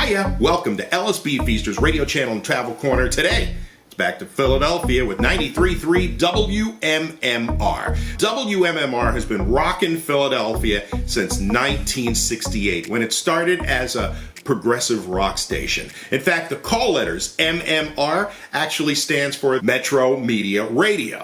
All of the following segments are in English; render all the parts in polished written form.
Hiya, welcome to LSB Feasters Radio Channel and Travel Corner. Today, it's back to Philadelphia with 93.3 WMMR. WMMR has been rocking Philadelphia since 1968, when it started as a progressive rock station. In fact, the call letters MMR actually stands for Metro Media Radio.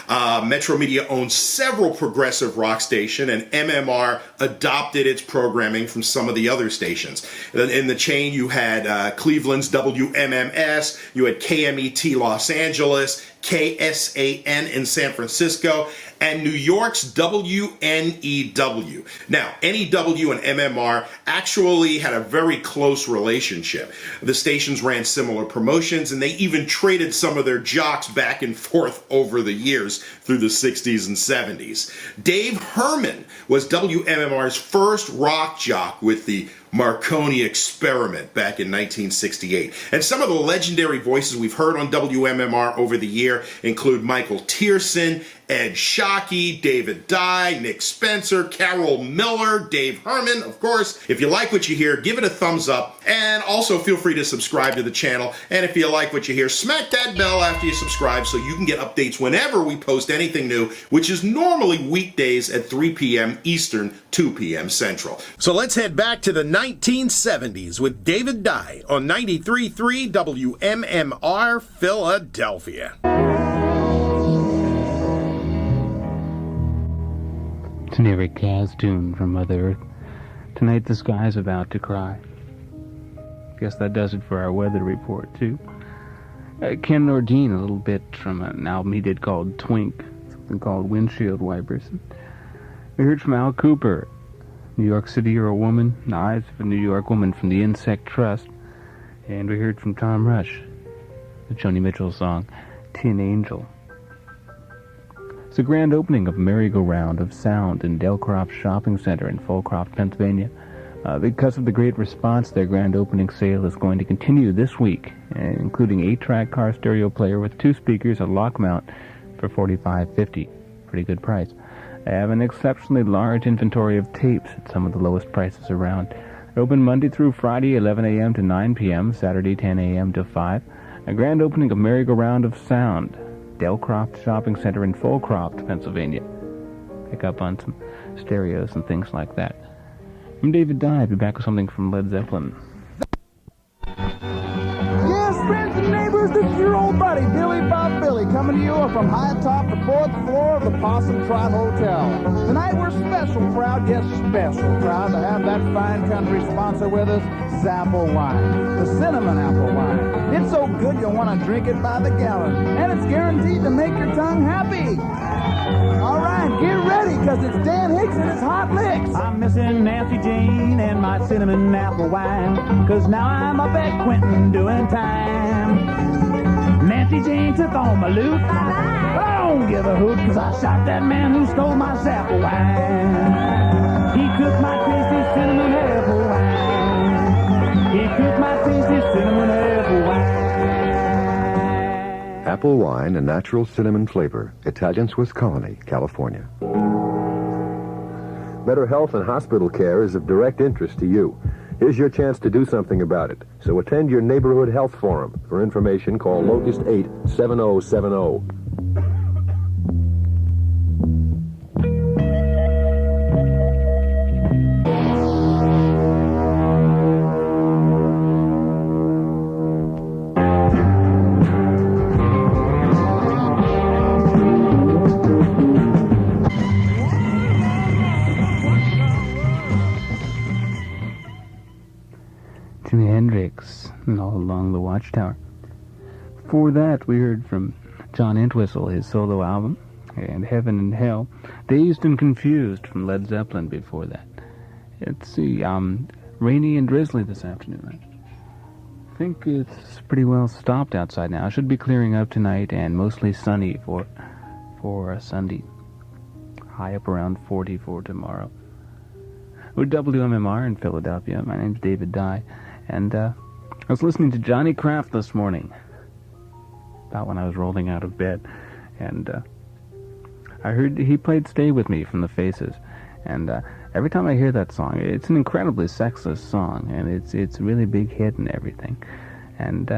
Metro Media owns several progressive rock stations, and MMR adopted its programming from some of the other stations. In the chain, you had Cleveland's WMMS, you had KMET Los Angeles, KSAN in San Francisco, and New York's WNEW. Now, NEW and MMR actually had a very close relationship. The stations ran similar promotions, and they even traded some of their jocks back and forth over the years through the 60s and 70s. Dave Herman was WMMR's first rock jock with the Marconi Experiment back in 1968. And some of the legendary voices we've heard on WMMR over the year include Michael Tierson, Ed Shockey, David Dye, Nick Spencer, Carol Miller, Dave Herman, of course. If you like what you hear, give it a thumbs up, and also feel free to subscribe to the channel. And if you like what you hear, smack that bell after you subscribe so you can get updates whenever we post anything new, which is normally weekdays at 3 p.m. Eastern, 2 p.m. Central. So let's head back to the 1970s with David Dye on 93.3 WMMR Philadelphia. It's an Eric Kaz tune from Mother Earth. Tonight the sky's about to cry. Guess that does it for our weather report, too. Ken Nordine, a little bit from an album he did called Twink, something called Windshield Wipers. We heard from Al Cooper, New York City, You're a Woman, The Eyes of a New York Woman from the Insect Trust. And we heard from Tom Rush, the Joni Mitchell song, Tin Angel. It's a grand opening of Merry-Go-Round of Sound in Delcroft Shopping Center in Fulcroft, Pennsylvania. Because of the great response, their grand opening sale is going to continue this week, including 8-track car stereo player with 2 speakers, a lock mount for $45.50. Pretty good price. They have an exceptionally large inventory of tapes at some of the lowest prices around. Open Monday through Friday, 11 a.m. to 9 p.m., Saturday, 10 a.m. to 5. A grand opening of Merry-Go-Round of Sound, Delcroft Shopping Center in Fulcroft, Pennsylvania. Pick up on some stereos and things like that. I'm David Dye. I'll be back with something from Led Zeppelin. Yes, friends and neighbors, this is your old buddy, Billy Bob Billy, coming to you from high atop the 4th floor of the Possum Trot Hotel. Tonight we're special proud, yes, special proud to have that fine country sponsor with us, Zapple Wine, the cinnamon apple wine. It's so good you'll want to drink it by the gallon, and it's guaranteed to make your tongue happy. All right, get ready, because it's Dan Hicks and his hot licks. I'm missing Nancy Jane and my cinnamon apple wine, because now I'm up at Quentin doing time. Nancy Jane took on my loot. I don't give a hoot, because I shot that man who stole my Zapple wine. He cooked my tasty cinnamon apple wine. He cooked my tasty cinnamon apple wine. Apple wine, a natural cinnamon flavor. Italian Swiss Colony, California. Better health and hospital care is of direct interest to you. Here's your chance to do something about it. So attend your neighborhood health forum. For information, call Locust 87070. Jimi Hendrix and All Along the Watchtower. Before that, we heard from John Entwistle, his solo album, and Heaven and Hell. Dazed and Confused from Led Zeppelin before that. Let's see, rainy and drizzly this afternoon. I think it's pretty well stopped outside now. It should be clearing up tonight and mostly sunny for Sunday. High up around 40 for tomorrow. We're WMMR in Philadelphia. My name's David Dye. And I was listening to Johnny Kraft this morning, about when I was rolling out of bed. And I heard he played Stay With Me from the Faces. And every time I hear that song, it's an incredibly sexist song, and it's a really big hit and everything. And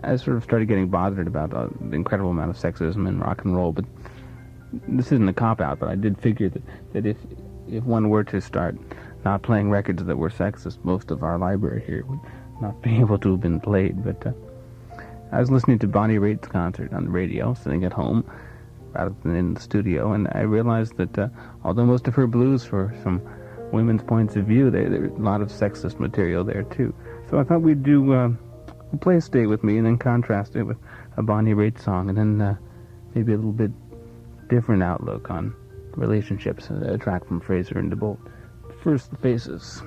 I sort of started getting bothered about the incredible amount of sexism in rock and roll. But this isn't a cop-out, but I did figure that if one were to start not playing records that were sexist, most of our library here would not be able to have been played. But I was listening to Bonnie Raitt's concert on the radio, sitting at home, rather than in the studio, and I realized that although most of her blues were from women's points of view, there's a lot of sexist material there too. So I thought we'd do play Stay With Me and then contrast it with a Bonnie Raitt song, and then maybe a little bit different outlook on relationships, a track from Fraser and DeBolt. First, The Faces.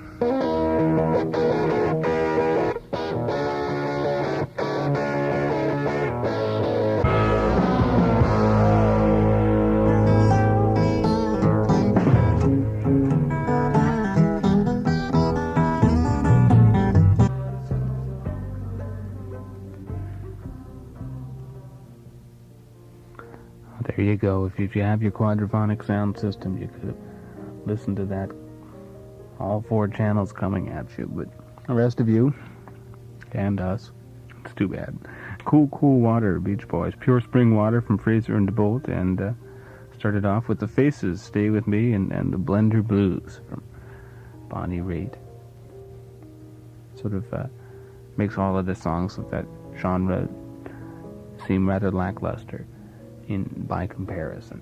There you go. If you have your quadraphonic sound system, you could have listened to that. All 4 channels coming at you, but the rest of you and us, it's too bad. Cool, Cool Water, Beach Boys. Pure Spring Water from Fraser and DeBolt, and started off with The Faces, Stay With Me, and the Blender Blues from Bonnie Raitt. Sort of makes all of the songs of that genre seem rather lackluster by comparison.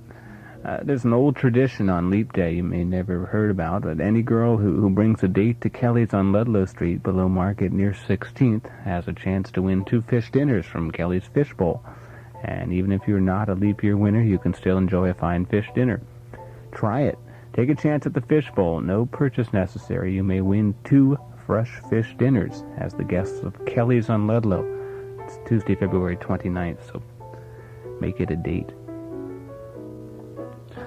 There's an old tradition on Leap Day you may never have heard about, but any girl who brings a date to Kelly's on Ludlow Street below Market near 16th has a chance to win 2 fish dinners from Kelly's Fish Bowl. And even if you're not a leap year winner, you can still enjoy a fine fish dinner. Try it. Take a chance at the Fish Bowl. No purchase necessary. You may win 2 fresh fish dinners as the guests of Kelly's on Ludlow. It's Tuesday, February 29th, so make it a date.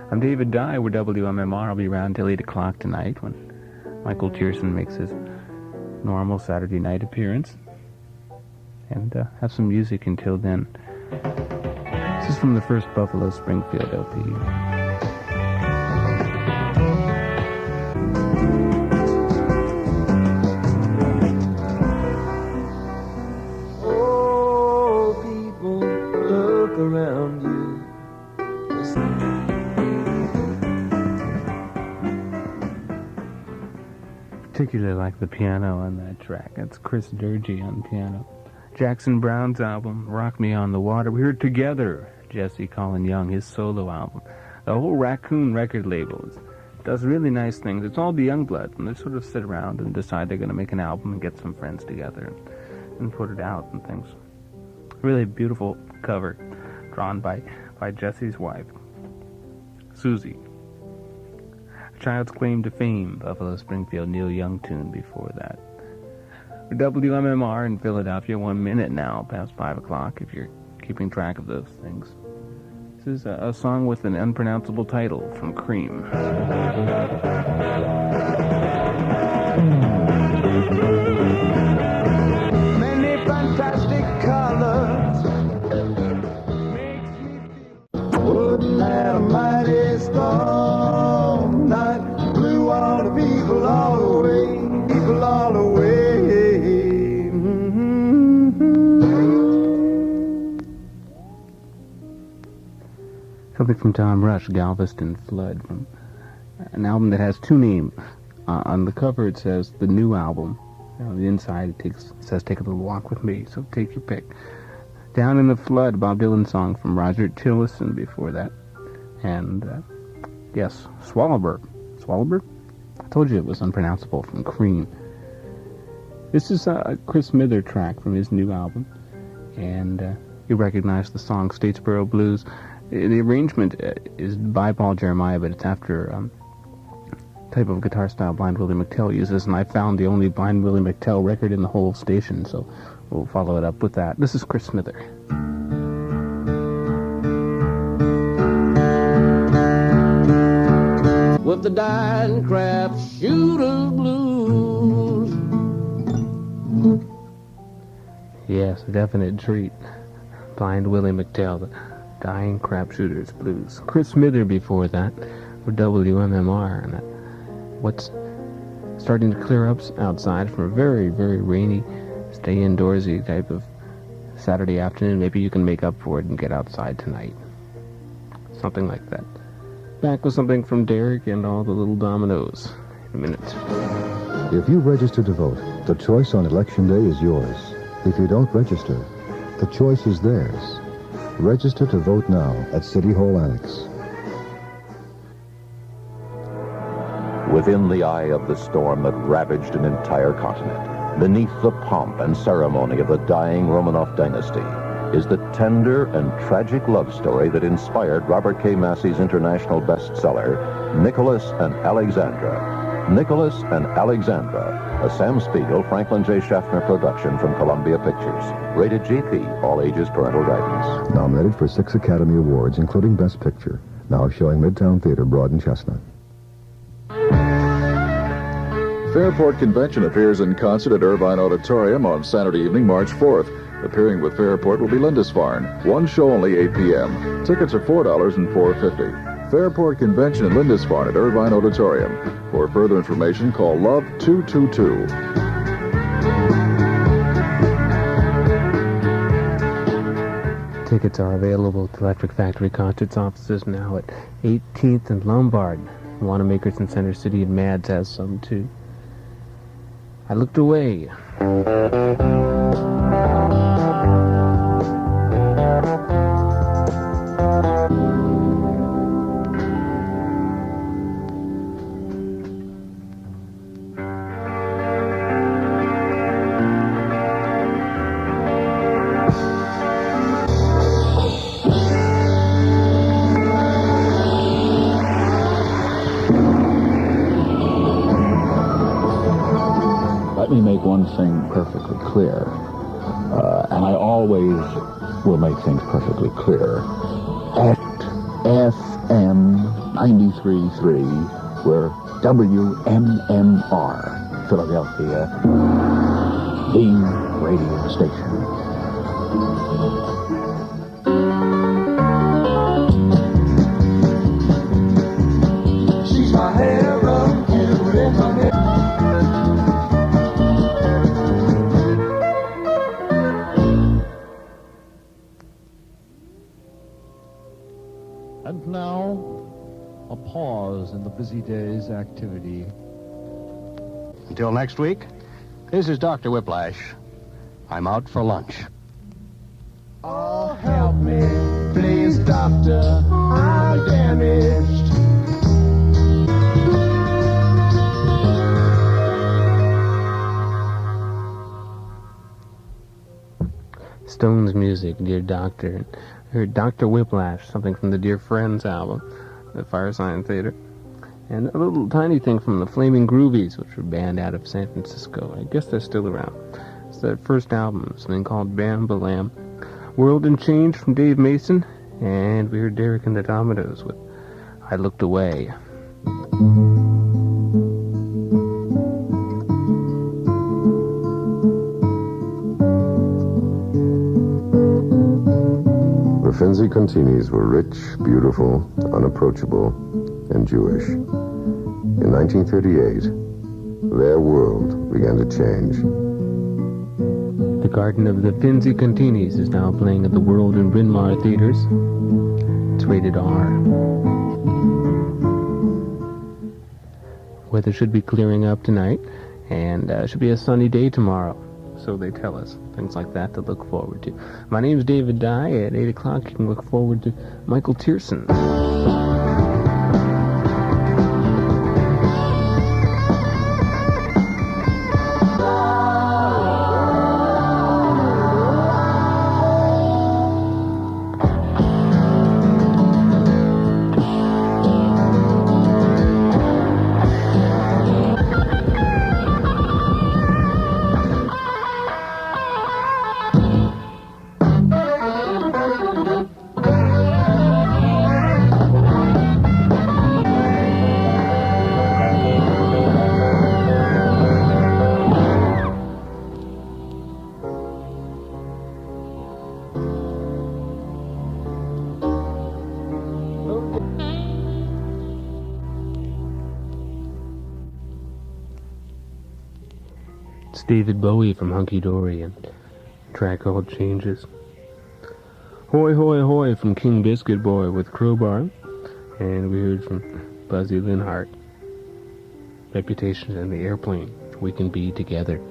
I'm David Dye. We're WMMR. I'll be around till 8 o'clock tonight when Michael Tierson makes his normal Saturday night appearance. And have some music until then. This is from the first Buffalo Springfield LP. Particularly like the piano on that track. That's Chris Durgee on piano. Jackson Brown's album, Rock Me on the Water. We heard Together, Jesse Colin Young, his solo album. The whole Raccoon record label does really nice things. It's all the Youngbloods, and they sort of sit around and decide they're going to make an album and get some friends together and put it out and things. Really beautiful cover drawn by Jesse's wife, Susie. Child's Claim to Fame, Buffalo Springfield, Neil Young tune before that. WMMR in Philadelphia, 1 minute now, past 5 o'clock, if you're keeping track of those things. This is a song with an unpronounceable title from Cream. Many fantastic colors makes me feel. Wouldn't that a mighty storm night blew all the people all away, people all away. Something from Tom Rush, Galveston Flood, from an album that has 2 names. On the cover it says the new album. On the inside it says Take a Little Walk with Me, so take your pick. Down in the Flood, Bob Dylan song from Roger Tillison before that. And, yes, Swallowbird. Swallowbird? I told you it was unpronounceable, from Cream. This is a Chris Smither track from his new album. And you recognize the song Statesboro Blues. The arrangement is by Paul Jeremiah, but it's after type of guitar style Blind Willie McTell uses, and I found the only Blind Willie McTell record in the whole station, so we'll follow it up with that. This is Chris Smither. With the Dying Crab Shooter Blues. Yes, a definite treat. Blind Willie McTell, the Dying Crab Shooters Blues. Chris Smither before that, for WMMR, and what's starting to clear up outside from a very, very rainy, stay indoorsy type of Saturday afternoon. Maybe you can make up for it and get outside tonight. Something like that. Back with something from Derek and all the little dominoes in a minute. If you register to vote, the choice on Election Day is yours. If you don't register, the choice is theirs. Register to vote now at City Hall Annex. Within the eye of the storm that ravaged an entire continent, beneath the pomp and ceremony of the dying Romanov dynasty, is the tender and tragic love story that inspired Robert K. Massey's international bestseller, Nicholas and Alexandra. Nicholas and Alexandra, a Sam Spiegel, Franklin J. Schaffner production from Columbia Pictures. Rated GP, all ages parental guidance. Nominated for 6 Academy Awards, including Best Picture. Now showing Midtown Theater, Broad and Chestnut. Fairport Convention appears in concert at Irvine Auditorium on Saturday evening, March 4th. Appearing with Fairport will be Lindisfarne. One show only, 8 p.m. Tickets are $4 and $4.50. Fairport Convention in Lindisfarne at Irvine Auditorium. For further information, call Love 222. Tickets are available at the Electric Factory Concerts offices now at 18th and Lombard. Wanamaker's in Center City and Mads has some too. I looked away. Let me make one thing perfectly clear, and I always will make things perfectly clear. At FM 93.3, we're WMMR Philadelphia, the radio station. She's my hero, beauty, honey. And now, a pause in the busy day's activity. Until next week, this is Dr. Whiplash. I'm out for lunch. Oh, help me, please, doctor. I'm damaged. Stone's music, Dear Doctor. I heard Dr. Whiplash, something from the Dear Friends album, the Firesign Theater. And a little tiny thing from the Flaming Groovies, which were a band out of San Francisco. I guess they're still around. It's their first album, something called Bam Balam. World and Change from Dave Mason. And we heard Derek and the Dominoes with I Looked Away. The Finzi Continis were rich, beautiful, unapproachable, and Jewish. In 1938, their world began to change. The Garden of the Finzi Continis is now playing at the World and Bryn Mawr theaters. It's rated R. Weather should be clearing up tonight, and should be a sunny day tomorrow. So they tell us. Things like that to look forward to. My name's David Dye. At 8 o'clock, you can look forward to Michael Tierson. That's David Bowie from Hunky Dory and a track called Changes. Hoy Hoy Hoy from King Biscuit Boy with Crowbar. And we heard from Buzzy Linhart, Reputation and the Airplane, We Can Be Together.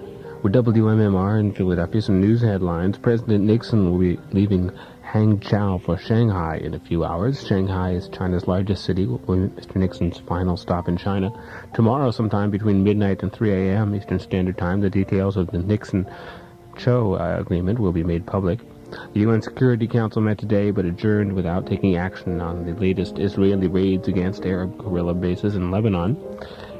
With WMMR in Philadelphia, some news headlines. President Nixon will be leaving Hangzhou for Shanghai in a few hours. Shanghai is China's largest city, will be Mr. Nixon's final stop in China. Tomorrow, sometime between midnight and 3 a.m. Eastern Standard Time, the details of the Nixon-Cho agreement will be made public. The UN Security Council met today but adjourned without taking action on the latest Israeli raids against Arab guerrilla bases in Lebanon.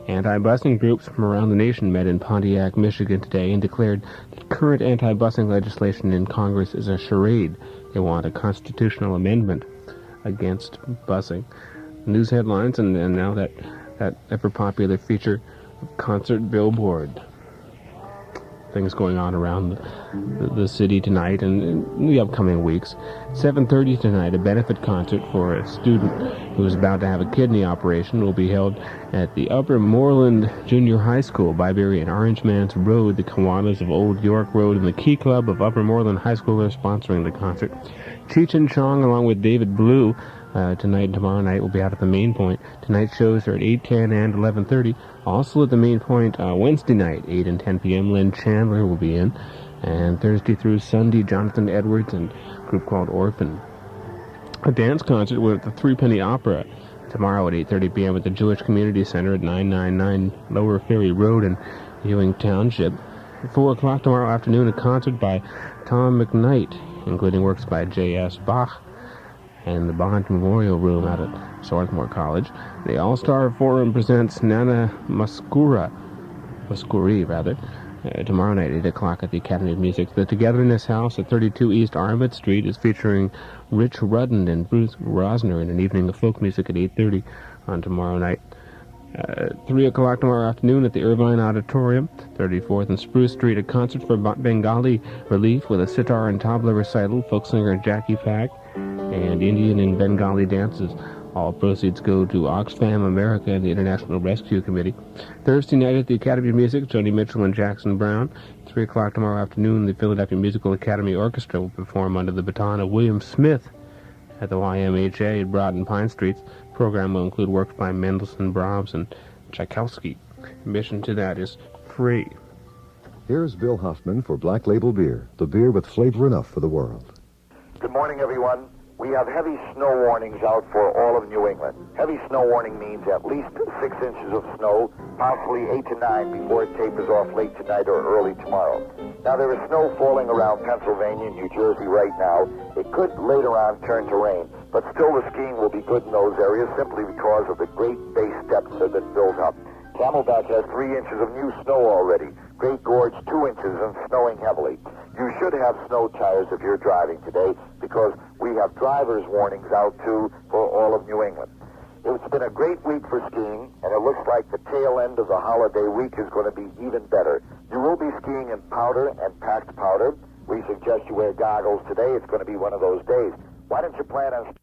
Anti-busing groups from around the nation met in Pontiac, Michigan today and declared that current anti-busing legislation in Congress is a charade. They want a constitutional amendment against busing. News headlines, and now that ever-popular feature, Concert Billboard. Things going on around the city tonight and in the upcoming weeks. 7:30 tonight, a benefit concert for a student who is about to have a kidney operation will be held at the Upper Moreland Junior High School, Byberry and Orange Man's Road. The Kiwanis of Old York Road and the Key Club of Upper Moreland High School are sponsoring the concert. Cheech and Chong, along with David Blue, tonight and tomorrow night will be out at the Main Point. Tonight's shows are at 8, 10, and 11:30. Also at the Main Point, Wednesday night, 8 and 10 p.m., Lynn Chandler will be in. And Thursday through Sunday, Jonathan Edwards and a group called Orphan. A dance concert with the Threepenny Opera tomorrow at 8:30 p.m. at the Jewish Community Center at 999 Lower Ferry Road in Ewing Township. At 4 o'clock tomorrow afternoon, a concert by Tom McKnight, including works by J.S. Bach, and the Bond Memorial Room out at Swarthmore College. The All-Star Forum presents Nana Muscuri, tomorrow night, 8 o'clock at the Academy of Music. The Togetherness House at 32 East Armid Street is featuring Rich Rudden and Bruce Rosner in an evening of folk music at 8:30 on tomorrow night. 3 o'clock tomorrow afternoon at the Irvine Auditorium, 34th and Spruce Street, a concert for Bengali relief with a sitar and tabla recital, folk singer Jackie Pack, and Indian and Bengali dances. All proceeds go to Oxfam America and the International Rescue Committee. Thursday night at the Academy of Music, Joni Mitchell and Jackson Brown. 3 o'clock tomorrow afternoon, the Philadelphia Musical Academy Orchestra will perform under the baton of William Smith at the YMHA at Broad and Pine Streets. The program will include works by Mendelssohn, Brahms, and Tchaikovsky. Admission to that is free. Here's Bill Hoffman for Black Label Beer, the beer with flavor enough for the world. Good morning, everyone. We have heavy snow warnings out for all of New England. Heavy snow warning means at least 6 inches of snow, possibly 8 to 9 before it tapers off late tonight or early tomorrow. Now, there is snow falling around Pennsylvania and New Jersey right now. It could later on turn to rain, but still the skiing will be good in those areas simply because of the great base depths that have been built up. Camelback has 3 inches of new snow already. Great Gorge, 2 inches and snowing heavily. You should have snow tires if you're driving today because we have driver's warnings out too for all of New England. It's been a great week for skiing, and it looks like the tail end of the holiday week is going to be even better. You will be skiing in powder and packed powder. We suggest you wear goggles today. It's going to be one of those days. Why don't you plan on